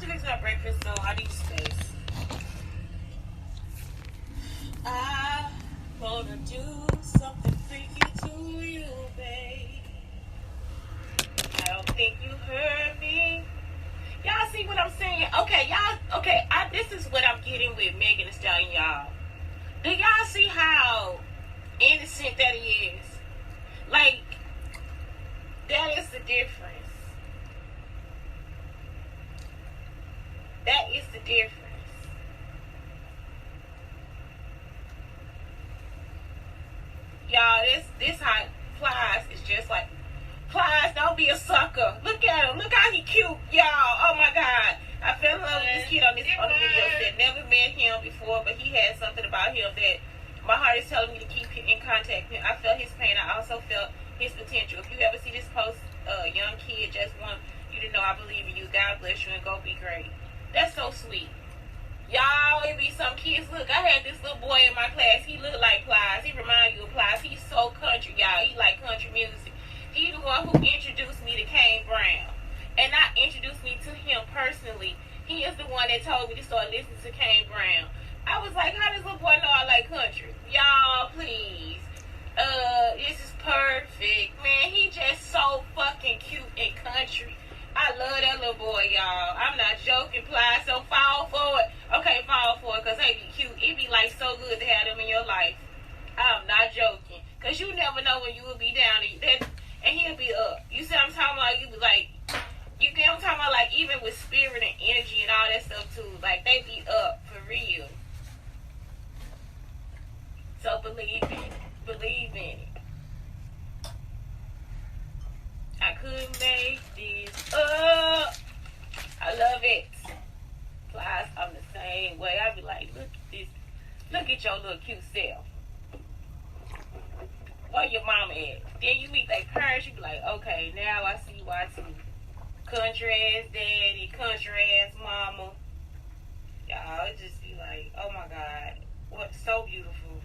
fix my breakfast, so I need space. I wanna do something freaky to you, babe. I don't think you heard me. Y'all see what I'm saying? Okay, y'all. Okay, this is what I'm getting with Megan Thee Stallion, y'all. Do y'all see how innocent that is? Like, that is the difference. That is the difference. Y'all, this how Plies is just like, Plies, don't be a sucker. Look at him. Look how he cute, y'all. Oh my God. I fell in love with this kid on the video set. Never met him before, but he had something about him that my heart is telling me to keep in contact with him. I felt his pain. I also felt his potential. If you ever see this post, young kid, just want you to know I believe in you. God bless you and go be great. That's so sweet. Y'all, it be some kids. Look, I had this little boy in my class. He looked like Plies. He remind you of Plies. He's so country, y'all. He like country music. He the one who introduced me to Kane Brown. And not introduced me to him personally. He is the one that told me to start listening to Kane Brown. I was like, how does little boy know I like country? Y'all, please. This is perfect. Man, he just so fucking cute and country. I love that little boy, y'all. I'm not joking, Plies. So fall for it. Okay, fall for it, because they be cute. It be like so good to have them in your life. I'm not joking. Because you never know when you will be down and he'll be up. You see what I'm talking about? You be like, you get what I'm talking about? Like, even with spirit and energy and all that stuff, too. Like, they be up for real. So believe in it. Believe in it. I couldn't make this up. I love it. Plies, I'm the same way. I be like, look at this. Look at your little cute self. Where your mama at? Then you meet their parents, you be like, okay, now I see why too. Country ass daddy, country ass mama. Y'all, it just be like, oh my God. What, so beautiful.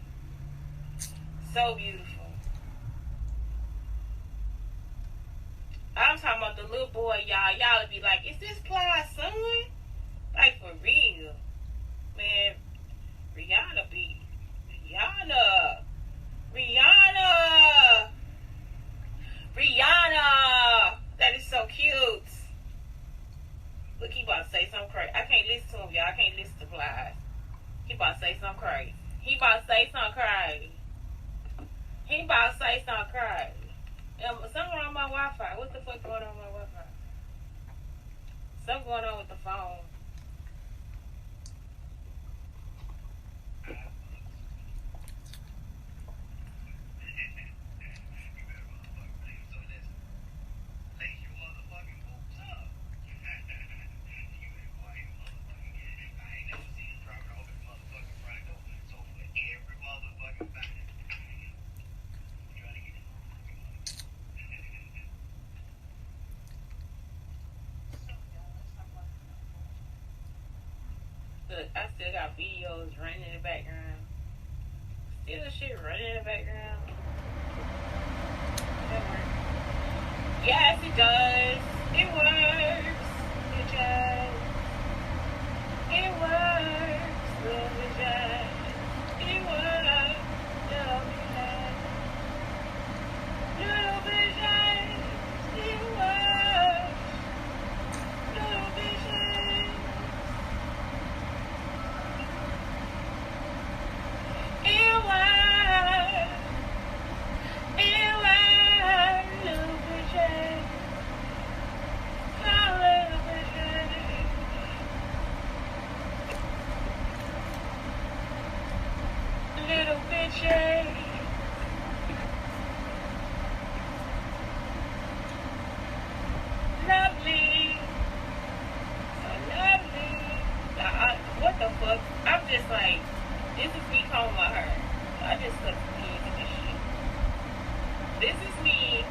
So beautiful. I'm talking about the little boy, y'all. Y'all would be like, is this Plies' son? Like, for real. Man, Rihanna. That is so cute. Look, he about to say something crazy. I can't listen to him, y'all. I can't listen to Plies. He about to say something crazy. Something wrong with my Wi-Fi. What the fuck going on with my Wi-Fi? Something going on with the phone. Look, I still got videos running in the background. Still shit running in the background. That works. Yes, it does. It works. Good job. It works. Love the job. It works. Love the job. Little bit shine. It works. Little bit shine. It works. It works. Little bit shine. A little bit shine. Little bit shade. Lovely. So lovely. What the fuck? I'm just like, this is me combing my hair. I just look into this shit. This is me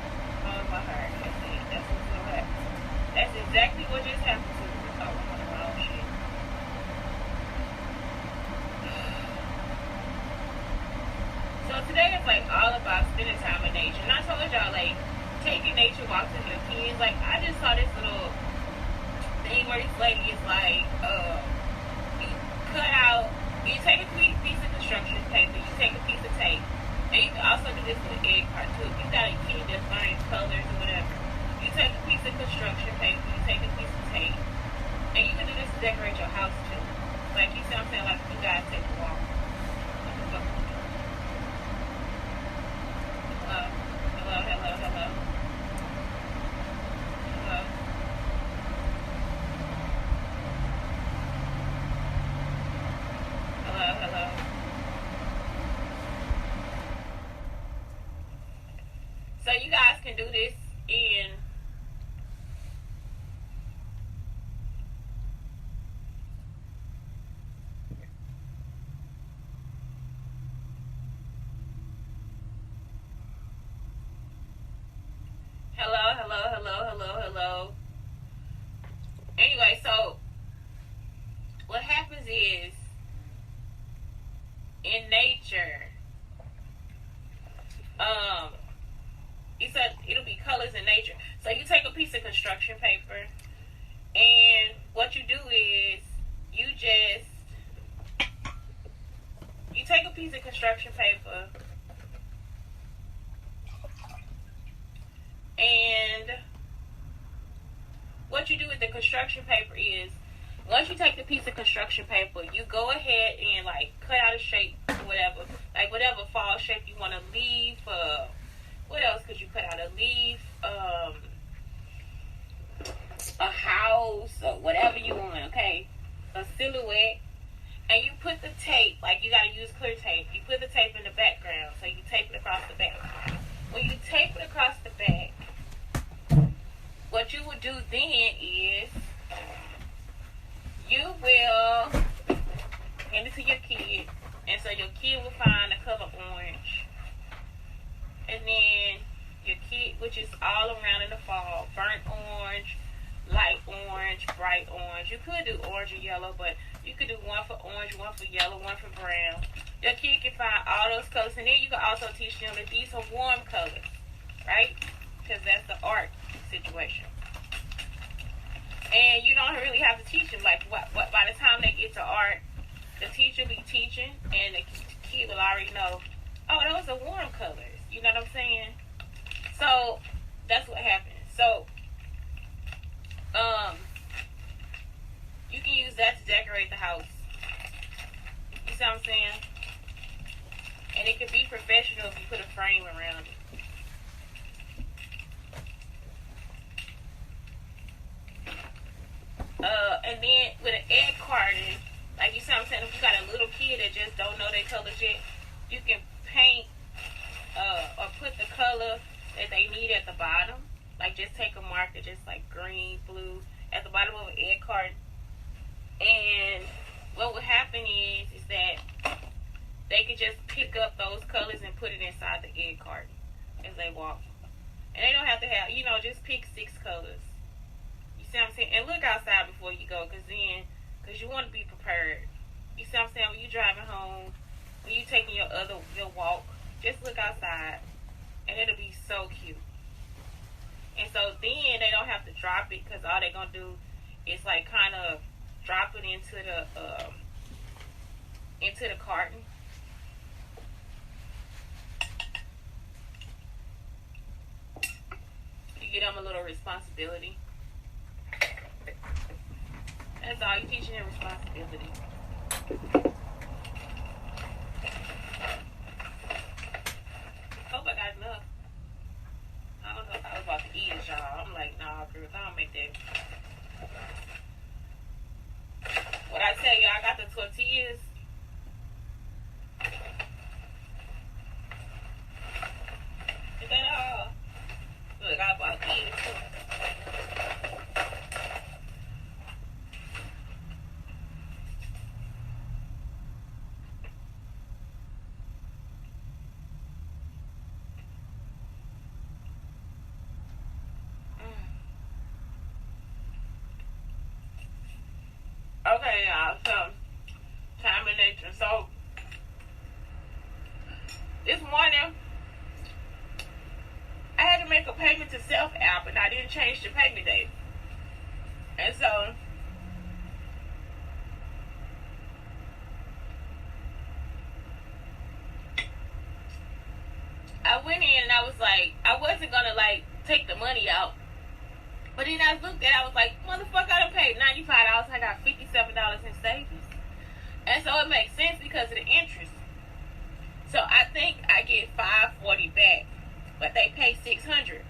combing my hair. That's it. That's what's gonna happen. That's exactly what just happened to me. Oh, I'm on the wrong shit. So today is like all about spending time in nature. And I told y'all, like, taking nature walks with your kids. Like, I just saw this little thing for this lady is like, you cut out, you take a piece of construction paper, you take a piece of tape, and you can also do this with an egg part too. If you got a kid that's learning colors or whatever, you take a piece of construction paper, you take a piece of tape, and you can do this to decorate your house too. Like, you see what I'm saying? Like, if you guys take a walk. What the fuck? Hello? Hello, hello, hello. Hello? Hello, hello. So you guys can do this in hello. Anyway, so what happens is in nature, you said it'll be colors in nature. So you take a piece of construction paper, and what you do is you take a piece of construction paper, and what you do with the construction paper is, once you take the piece of construction paper, you go ahead and like cut out a shape or whatever, like whatever fall shape you want to leave. What else could you cut out? A leaf, a house, or whatever you want. Okay, a silhouette, and you put the tape. Like, you gotta use clear tape. You put the tape in the background, so you tape it across the back. When you tape it across the back, what you would do then is you will hand it to your kid, and so your kid will find the color orange, and then your kid, which is all around in the fall, burnt orange, light orange, bright orange. You could do orange or yellow, but you could do one for orange, one for yellow, one for brown. Your kid can find all those colors, and then you can also teach them that these are warm colors, right? Because that's the art situation. And you don't really have to teach them. Like, what by the time they get to art, the teacher will be teaching, and the kid will already know, oh, those are warm colors. You know what I'm saying? So that's what happens. So you can use that to decorate the house. You see what I'm saying? And it can be professional if you put a frame around it. And then with an egg carton, like, you see what I'm saying, if you got a little kid that just don't know their colors yet, you can paint or put the color that they need at the bottom. Like, just take a marker, just like green, blue, at the bottom of an egg carton. And what would happen is that they could just pick up those colors and put it inside the egg carton as they walk. And they don't have to have, just pick 6 colors. You see what I'm saying? And look outside before you go, because you want to be prepared. You see what I'm saying? When you're driving home, when you're taking your walk, just look outside, and it'll be so cute. And so then they don't have to drop it, because all they're going to do is like kind of drop it into the carton. You give them a little responsibility. That's all. You're teaching them responsibility. Hope I got enough. I don't know if I was about to eat it, y'all. I'm like, nah, girl, I don't make that. What I tell you, I got the tortillas. Is that all? Look, I about to eat it too. Okay, y'all, so time in nature. So this morning I had to make a payment to Self app, and I didn't change the payment date. And so like, I wasn't gonna like take the money out. But then I looked at it, I was like, motherfucker, I done paid $95, I got $57 in savings. And so it makes sense because of the interest. So I think I get $540 back, but they pay $600.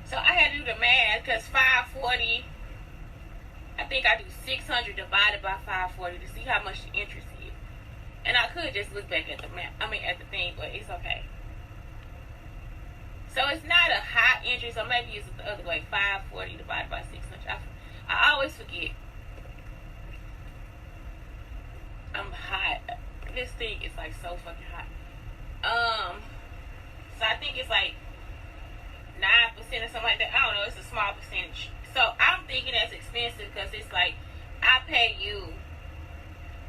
So I had to do the math because $540, I think I do $600 divided by $540 to see how much the interest is. And I could just look back at the map, at the thing, but it's okay. So it's not a high interest, or maybe it's the other way, $540 divided by $600. I always forget. I'm hot. This thing is like so fucking hot. So I think it's like 9% or something like that. I don't know. It's a small percentage. So I'm thinking that's expensive because it's like I pay you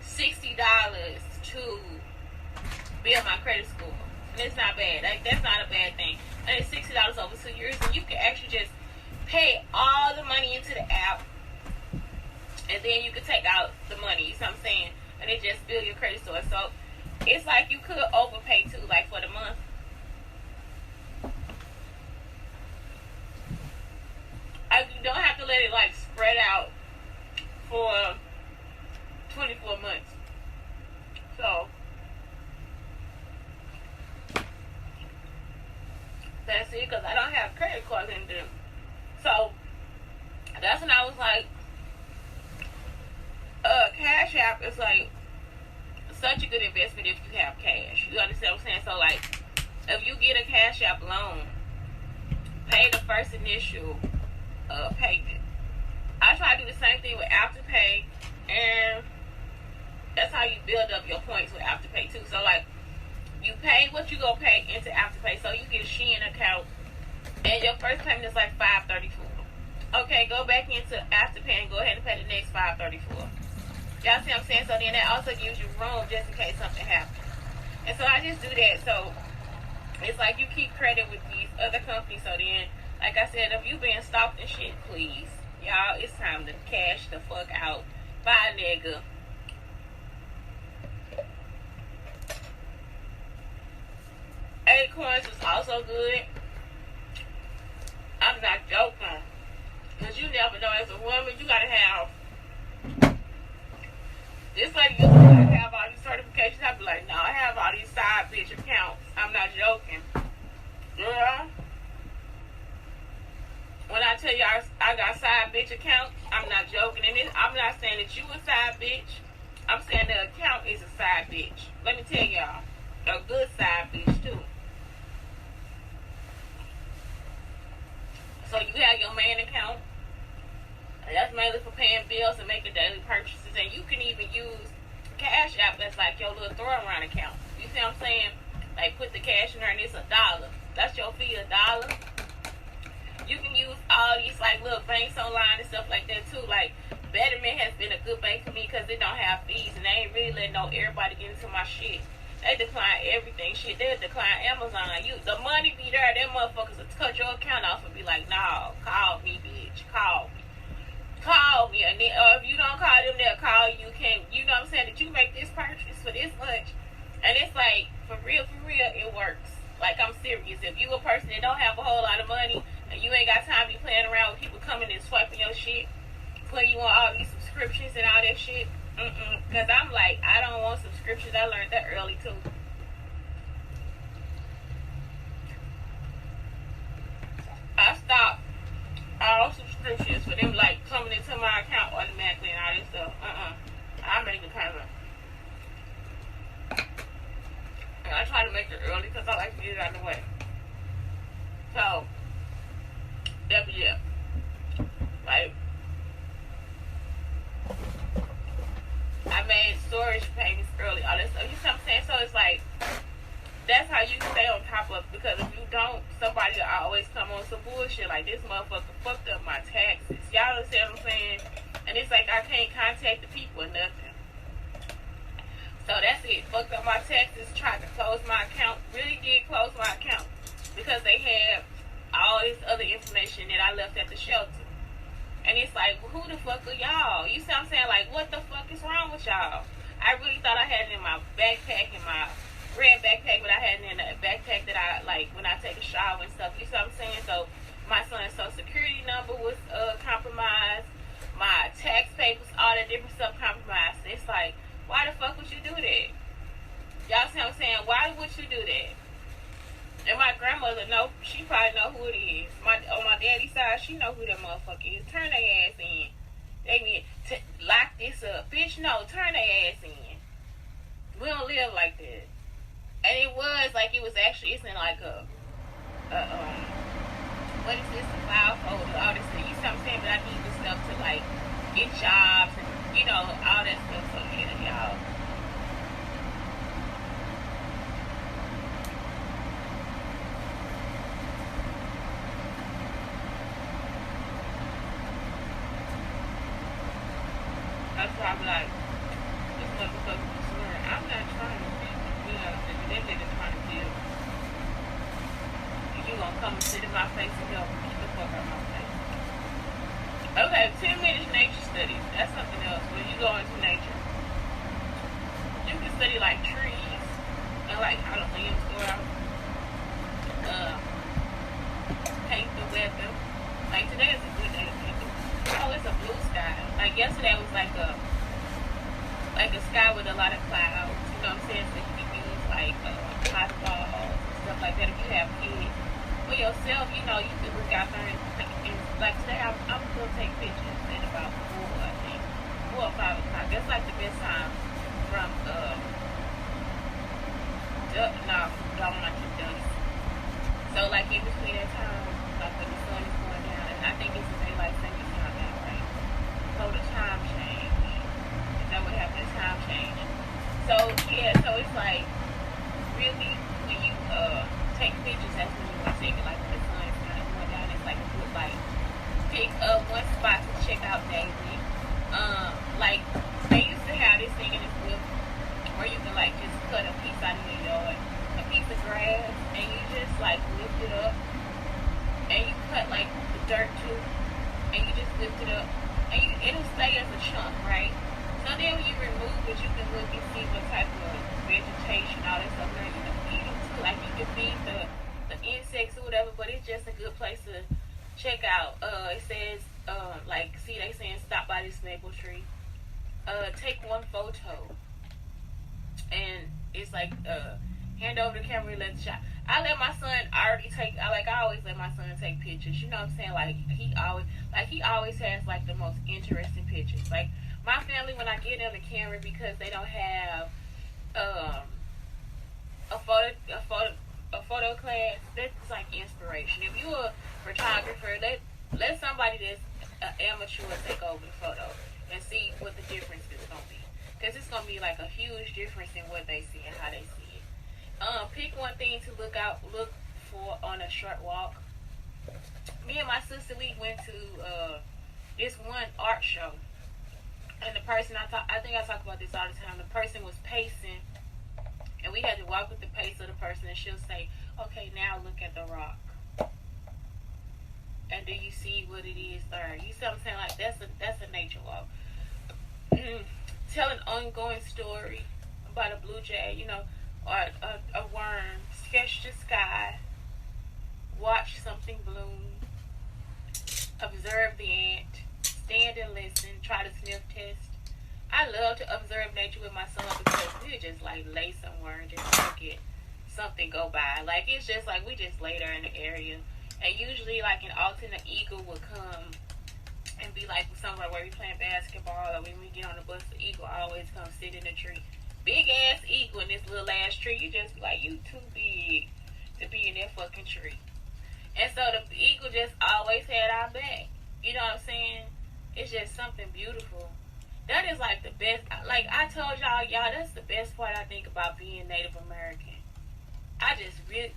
$60 to build my credit score. And it's not bad. Like, that's not a bad thing. And it's $60 over 2 years, and you can actually just pay all the money into the app, and then you can take out the money. You know what I'm saying? And it just build your credit score. So it's like you could overpay too, like for the month. You don't have to let it like spread out for 24 months. So that's it, because I don't have credit cards in them. So that's when I was like, Cashapp is like such a good investment if you have cash. You understand what I'm saying? So like, if you get a Cashapp loan, pay the first initial payment. I try to do the same thing with Afterpay, and that's how you build up your points with Afterpay too. So like, you pay what you gonna pay into Afterpay. So you get a Shein account, and your first payment is like $534. Okay, go back into Afterpay and go ahead and pay the next $534. Y'all see what I'm saying? So then that also gives you room just in case something happens. And so I just do that. So it's like you keep credit with these other companies. So then, like I said, if you being stalked and shit, please, y'all, it's time to cash the fuck out. Bye, nigga. Acorns was also good. I'm not joking. Because you never know, as a woman, you gotta have. This lady used to have all these certifications. I'd be like, no, I have all these side bitch accounts. I'm not joking. Girl. When I tell you I got side bitch accounts, I'm not joking. And I'm not saying that you a side bitch. I'm saying the account is a side bitch. Let me tell y'all. A good side bitch, too. So you have your main account. That's mainly for paying bills and making daily purchases. And you can even use Cashapp as like your little throw around account. You see what I'm saying? Like, put the cash in there and it's $1. That's your fee, $1. You can use all these like little banks online and stuff like that too. Like, Betterment has been a good bank for me because they don't have fees, and they ain't really letting everybody get into my shit. They decline everything. Shit, they'll decline Amazon. The money be there. Them motherfuckers will cut your account off and be like, no, call me, bitch. Call me. Call me. And then, if you don't call them, they'll call you. You know what I'm saying? That you make this purchase for this much. And it's like, for real, it works. Like, I'm serious. If you a person that don't have a whole lot of money and you ain't got time to be playing around with people coming and swiping your shit, putting you on all these subscriptions and all that shit, because I'm like, I don't want subscriptions. I learned that early too. I stopped all subscriptions for them like coming into my account automatically and all this stuff. I make the payment. And I try to make it early because I like to get it out of the way. So, yeah. Like, I made storage payments early, all that stuff. You see what I'm saying? So it's like, that's how you stay on top of it, because if you don't, somebody will always come on some bullshit like, this motherfucker fucked up my taxes. Y'all understand what I'm saying? And it's like, I can't contact the people or nothing. So that's it. Fucked up my taxes, tried to close my account. Really did close my account because they had all this other information that I left at the shelter. And it's like, who the fuck are y'all? You see what I'm saying? Like, what the fuck is wrong with y'all? I really thought I had it in my backpack, in my red backpack, but I had in a backpack that I like when I take a shower and stuff. You see what I'm saying? So my son's social security number was compromised. My tax papers, all that different stuff compromised. It's like, why the fuck would you do that? Y'all see what I'm saying? Why would you do that? And my grandmother know, she probably know who it is. On my daddy's side, she know who that motherfucker is. Turn their ass in. They need to lock this up. Bitch, no, turn their ass in. We don't live like that. And it was like, it was actually, it's in like a what is this, a file folder, all this stuff. You see what I'm saying? But I need this stuff to like get jobs and, you know, all that stuff. So yeah, y'all. That's why I'm like, this motherfucker was swearing. I'm not trying to be, you know, that nigga trying to kill. You gonna come and sit in my face and help me get the fuck out of my face. Okay, 10 minutes nature studies. That's something else. When you go into nature, you can study like trees and like how the limbs go out. Paint the weather. Like today is a good day to paint the weather. Oh, it's a blue sky. Like yesterday was like a sky with a lot of clouds. You know what I'm saying? So you can use like cotton balls and stuff like that if you have kids. For yourself, you know, you can look out there and like today I'm gonna take pictures at about 4, I think. 4 or 5 o'clock. That's like the best time from dawn to dusk. So like in between that time, like when the sun is going down, and I think it's a daylight savings time now, right? So the time change. Is that what happened? The time change. So yeah, so it's like really when you take pictures, that's when you want to take it. Like when the sun is kind of going down, it's like a good like pick up one spot to check out daily. Like they used to have this thing in this book where you can like just cut a piece out of your yard, a piece of grass, and you just like lift it up, and you cut like the dirt too, and you just lift it up, and it'll stay as a chunk, right? So then when you remove it, you can look and see what type of vegetation, all that stuff. Now you can feed them too, like you can feed the insects or whatever. But it's just a good place to check out. It says like see they saying stop by this maple tree. Take one photo, and it's like hand over the camera and let the shot. I let my son already take. I always let my son take pictures. You know what I'm saying? Like he always has like the most interesting pictures. Like my family, when I get them the camera, because they don't have a photo class, that's like inspiration. If you're a photographer, let somebody that's an amateur take over the photo and see what the difference is gonna be. Because it's gonna be like a huge difference in what they see and how they see it. Pick one thing to look for on a short walk. Me and my sister, we went to this one art show, and the person I think I talk about this all the time. The person was pacing, and we had to walk with the pace of the person, and she'll say, "Okay, now look at the rock, and do you see what it is there?" You see what I'm saying? Like that's a nature walk. Tell an ongoing story about a blue jay, you know, or a worm. Sketch the sky. Watch something bloom. Observe the ant. Stand and listen. Try to sniff test. I love to observe nature with my son because we just like lay somewhere and just look at something go by. Like it's just like we just lay there in the area, and usually like an alternate eagle will come and be like somewhere where we playing basketball, or when we get on the bus, the eagle always comes sit in the tree. Big ass eagle in this little ass tree. You just be like, you too big to be in that fucking tree. And so the eagle just always had our back. You know what I'm saying? It's just something beautiful. That is like the best. Like I told y'all, that's the best part I think about being Native American.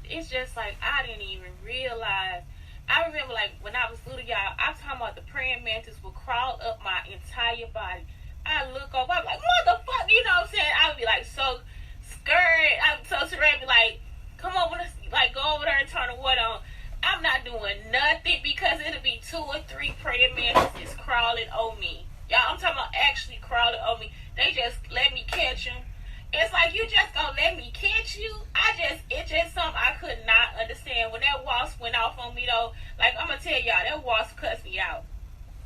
It's just like I didn't even realize. I remember like when I was little, y'all, I'm talking about the praying mantis would crawl up my entire body. I look over, I'm like, motherfucker, you know what I'm saying? I would be like so scared. I'm so scared, be like, come over, like go over there and turn the water on. I'm not doing nothing because it'll be 2 or 3 praying mantises crawling on me. Y'all, I'm talking about actually crawling on me. They just let me catch them It's like, you just gonna let me catch you? It's just something I could not understand. When that wasp went off on me though, like, I'm gonna tell y'all, that wasp cussed me out.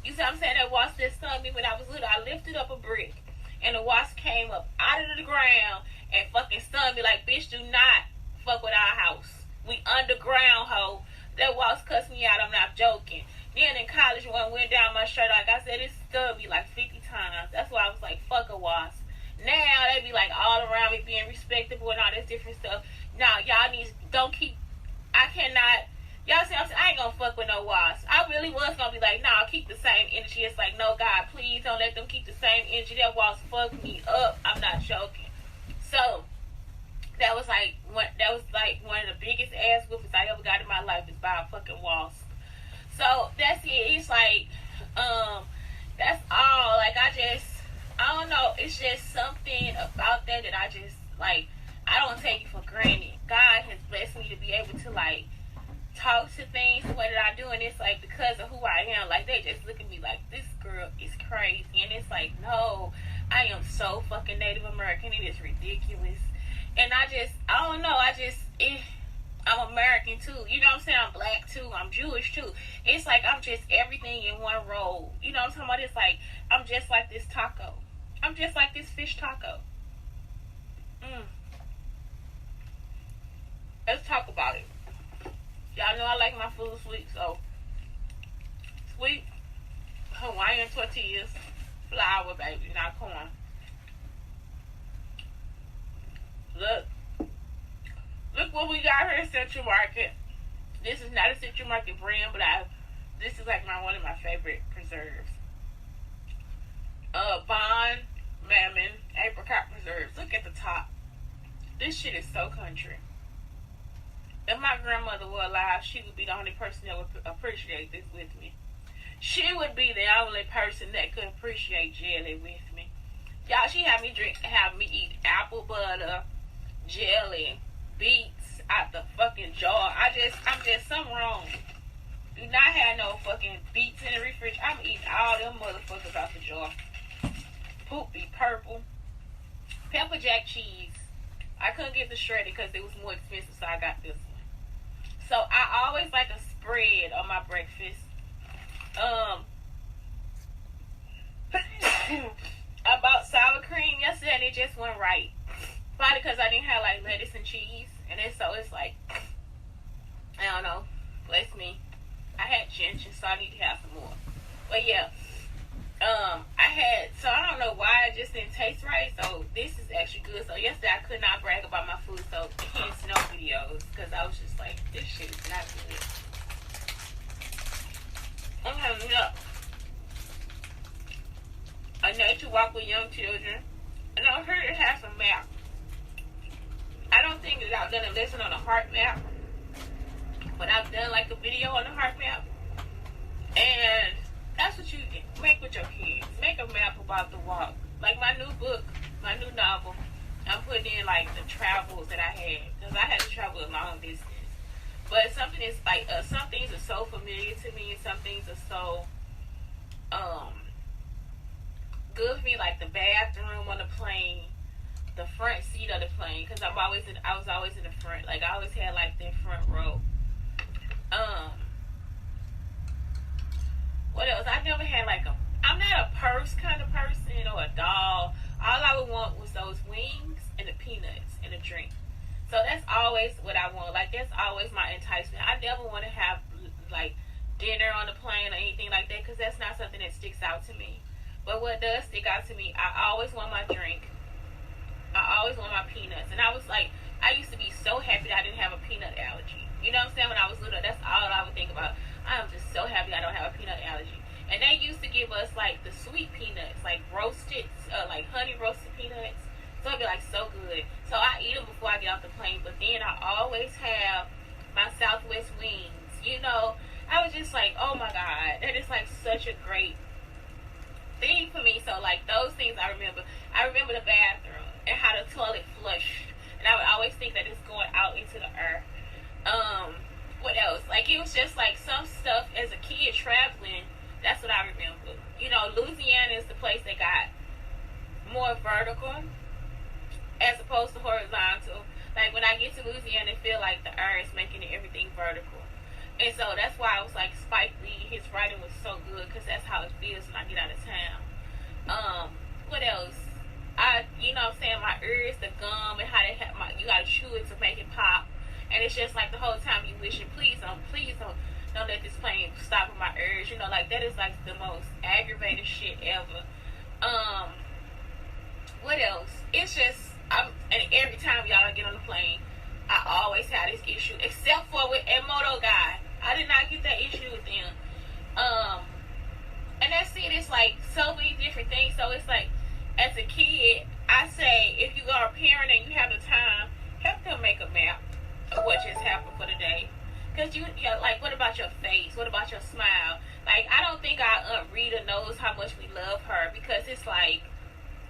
You see what I'm saying? That wasp just stung me when I was little. I lifted up a brick and the wasp came up out of the ground and fucking stung me. Like, bitch, do not fuck with our house. We underground, ho. That wasp cussed me out. I'm not joking. Then in college, one went down my shirt. Like I said, it stung me like 50 times. That's why I was like, fuck a wasp. Now they be like all around me being respectable and all this different stuff. Now y'all y'all see what I'm saying? I ain't gonna fuck with no wasps. I really was gonna be like, nah, keep the same energy. It's like, no, God, please don't let them keep the same energy. That wasp fucked me up. I'm not joking. So that was like one of the biggest ass whoopings I ever got in my life is by a fucking wasp. So that's it. It's like, that's all. Like, I don't know. It's just something about that I just, like, I don't take it for granted. God has blessed me to be able to, like, talk to things the way that I do. And it's, like, because of who I am. Like, they just look at me like, this girl is crazy. And it's like, no, I am so fucking Native American. It is ridiculous. And I don't know. I'm American, too. You know what I'm saying? I'm black, too. I'm Jewish, too. It's like I'm just everything in one role. You know what I'm talking about? It's like I'm just like this taco. I'm just like this fish taco. Let's talk about it. Y'all know I like my food sweet, so sweet Hawaiian tortillas, flour, baby, not corn. Look what we got here at Central Market. This is not a Central Market brand, but this is like one of my favorite preserves. Bond, lemon, apricot preserves. Look at the top. This shit is so country. If my grandmother were alive, she would be the only person that would appreciate this with me. She would be the only person that could appreciate jelly with me. Y'all, she had me eat apple butter, jelly, beets out the fucking jar. I'm just something wrong. Do not have no fucking beets in the refrigerator. I'm eating all them motherfuckers out the jar. Poop be purple. Pepper jack cheese. I couldn't get the shredded because it was more expensive, so I got this one. So I always like a spread on my breakfast. I bought sour cream yesterday and it just went right. Probably because I didn't have like lettuce and cheese, and so it's like, I don't know. Bless me. I had ginger, so I need to have some more. But yeah. I don't know why it just didn't taste right, so this is actually good. So yesterday I could not brag about my food, so hence no videos, because I was just like, this shit is not good. I'm having a nature walk with young children, and I heard it has a map. I don't think that I've done a lesson on a heart map, but I've done like a video on the heart map, and that's what you make with your kids. Make a map about the walk. Like my new book, my new novel, I'm putting in like the travels that I had, because I had to travel a long distance. But something is like, some things are so familiar to me, and some things are so good for me, like the bathroom on the plane, the front seat of the plane, because I was always in the front. Like I always had like that front row. What else? I never had like I'm not a purse kind of person or a doll. All I would want was those wings and the peanuts and a drink. So that's always what I want. Like that's always my enticement. I never want to have like dinner on the plane or anything like that, because that's not something that sticks out to me. But what does stick out to me, I always want my drink. I always want my peanuts. And I was like, I used to be so happy that I didn't have a peanut allergy. You know what I'm saying? When I was little, that's all I would think about. I am just so happy I don't have a peanut allergy. And they used to give us like the sweet peanuts, like roasted, like honey roasted peanuts. So it'd be like so good. So I eat them before I get off the plane. But then I always have my Southwest wings. You know, I was just like, oh my God, that is like such a great thing for me. So like those things I remember. I remember the bathroom and how the toilet flushed. And I would always think that it's going out into the earth. What else? Like it was just like some stuff as a kid traveling. That's what I remember. You know, Louisiana is the place that got more vertical. as opposed to horizontal. Like when I get to Louisiana, it feel like the air is making everything vertical. And so that's why I was like, Spike Lee, his writing was so good, because that's how it feels when I get out of town. What else? You know what I'm saying, my ears, the gum, and how they have you gotta chew it to make it pop. And it's just like the whole time you wishing, please don't let this plane stop with my ears. You know, like that is like the most aggravating shit ever. What else? It's just, and every time y'all get on the plane, I always have this issue, except for with a moto guy. I did not get that issue with them. And that's it. It's like so many different things. So it's like, as a kid, I say, if you are a parent and you have the time, help them make a map of what just happened for the day. Because you know, like, what about your face? What about your smile? Like, I don't think our Aunt Rita knows how much we love her, because it's like,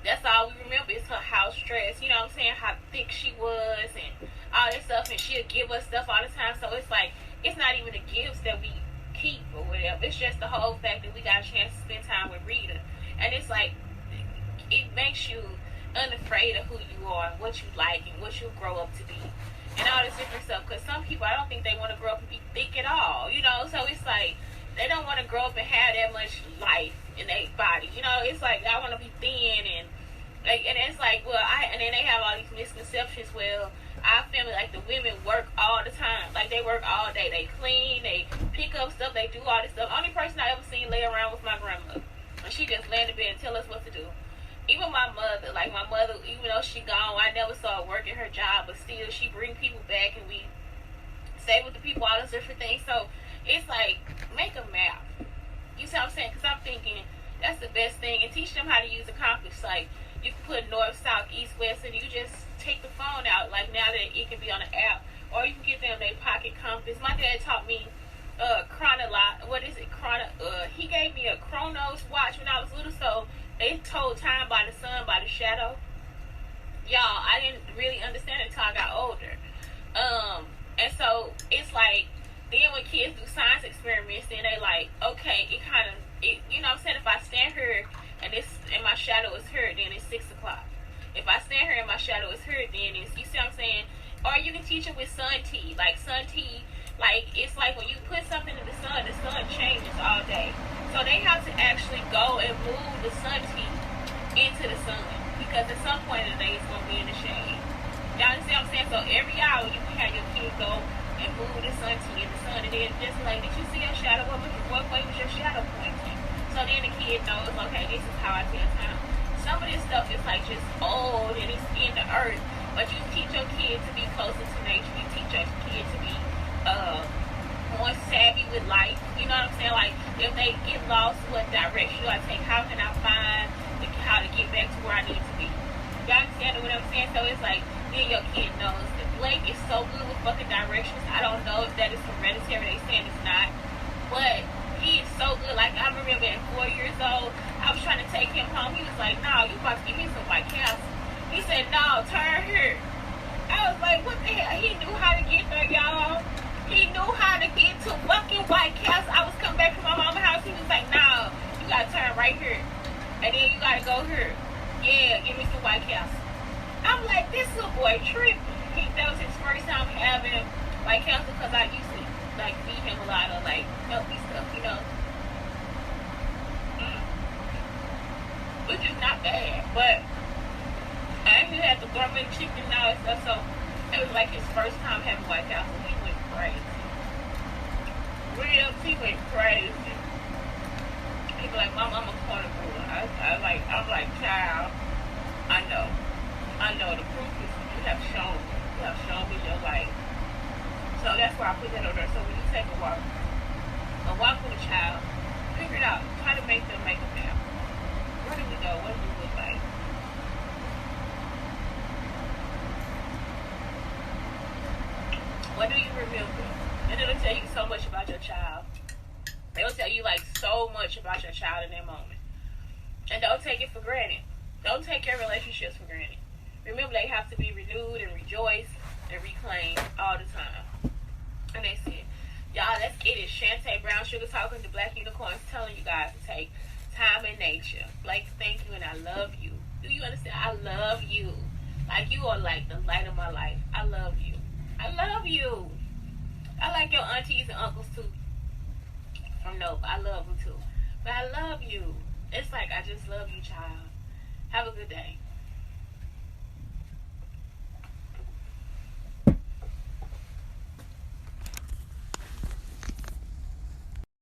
that's all we remember is her house dress. You know what I'm saying? How thick she was and all this stuff. And she'll give us stuff all the time. So it's like, it's not even the gifts that we keep or whatever. It's just the whole fact that we got a chance to spend time with Rita. And it's like, it makes you unafraid of who you are, what you like, and what you'll grow up to be, and all this different stuff. Because some people, I don't think they want to grow up and be thick at all, you know. So it's like, they don't want to grow up and have that much life in their body, you know. It's like, I want to be thin, and like, and it's like, well, and then they have all these misconceptions. Well, our family, like, the women work all the time, like, they work all day, they clean, they pick up stuff, they do all this stuff. Only person I ever seen lay around was my grandmother, and she just lay in the bed and tell us what to do. Even my mother, like, my mother, even though she gone, I never saw her working her job, but still, she bring people back, and we stay with the people, all those different things. So it's like, make a map. You see what I'm saying? Because I'm thinking that's the best thing, and teach them how to use a compass. Like, you can put north, south, east, west, and you just take the phone out. Like, now that it can be on an app, or you can get them their pocket compass. My dad taught me he gave me a Chronos watch when I was little, so they told time by the sun, by the shadow. Y'all, I didn't really understand it until I got older. And so it's like, then when kids do science experiments, then they like, okay, you know what I'm saying, if I stand here and my shadow is here, then it's 6 o'clock. If I stand here and my shadow is here, then it's, you see what I'm saying? Or you can teach it with sun tea. Like, sun tea, like, it's like when you put something in the sun changes all day. So they have to actually go and move the sun tea into the sun, because at some point in the day it's going to be in the shade. Y'all understand what I'm saying? So every hour you can have your kid go and move the sun tea in the sun, and then just like, did you see your shadow? What way was your shadow pointing? So then the kid knows, okay, this is how I tell time. Some of this stuff is like just old and it's in the earth, but you teach your kid to be closer to nature. You teach your kid to be more savvy with life. You know what I'm saying? Like, if they get lost, what direction do I take? How can I find how to get back to where I need to be? Y'all understand what I'm saying? So it's like, then your kid knows that Blake is so good with fucking directions. I don't know if that is hereditary. They saying it's not, but he is so good. Like, I remember at 4 years old, I was trying to take him home. He was like, no, you about to give me some White Castle. He said, no, turn here. I was like, what the hell? He knew how to get there, y'all. He knew how to get to fucking White Castle. I was coming back from my mama's house. He was like, no, you gotta turn right here. And then you gotta go here. Yeah, give me some White Castle. I'm like, this little boy tripping. That was his first time having White Castle, because I used to, like, feed him a lot of, like, healthy stuff, you know. Which is not bad, but I actually had the gourmet chicken and all that stuff, so it was like his first time having White Castle. He went crazy. He went crazy. He be like, Mom, I'm a corner boy. I'm like, child, I know. The proof is you have shown me your life. So that's why I put that on there. So when you take a walk with a child, figure it out. Try to make them make a map. Where do we go? What do we look like? What do you remember? And it'll tell you so much about your child. It'll tell you, like, so much about your child in that moment. And don't take it for granted. Don't take your relationships for granted. Remember, they have to be renewed and rejoiced and reclaimed all the time. And that's it. Y'all, it is Shante Brown Sugar talking to Black Unicorns, telling you guys to take time in nature. Blake, thank you, and I love you. Do you understand? I love you. Like, you are like the light of my life. I love you. I love you. I like your aunties and uncles too. From Nova. I love them too. But I love you. It's like I just love you, child. Have a good day.